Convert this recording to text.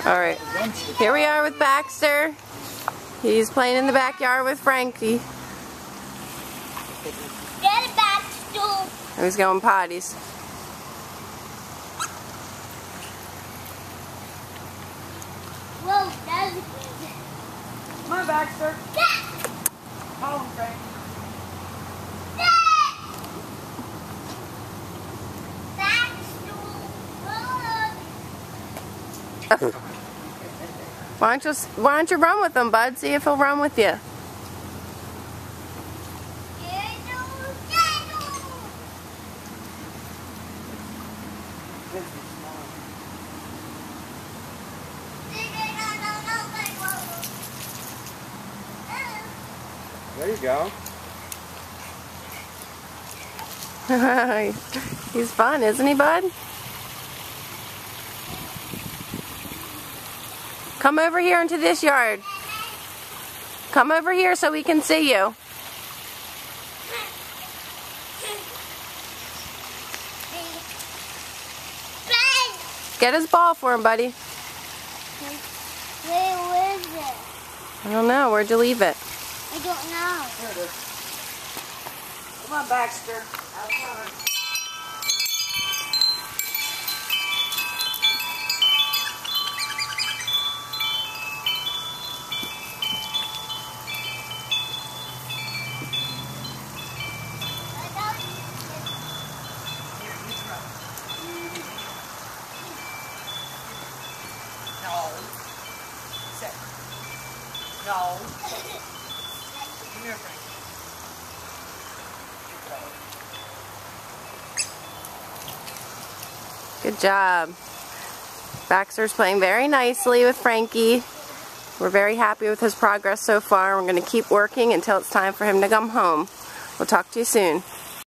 Alright, here we are with Baxter. He's playing in the backyard with Frankie. Get it, Baxter. He's going potties. Whoa, that was good. Come on, Baxter. Yeah. Call him, Frank. Why don't you run with him, bud? See if he'll run with you. There you go. He's fun, isn't he, bud? Come over here into this yard. Come over here so we can see you. Get his ball for him, buddy. Where is it? I don't know. Where'd you leave it? I don't know. Here it is. Come on, Baxter. Have fun. No. Sit. No. Come here, Frank. Good job. Baxter's playing very nicely with Frankie. We're very happy with his progress so far. We're going to keep working until it's time for him to come home. We'll talk to you soon.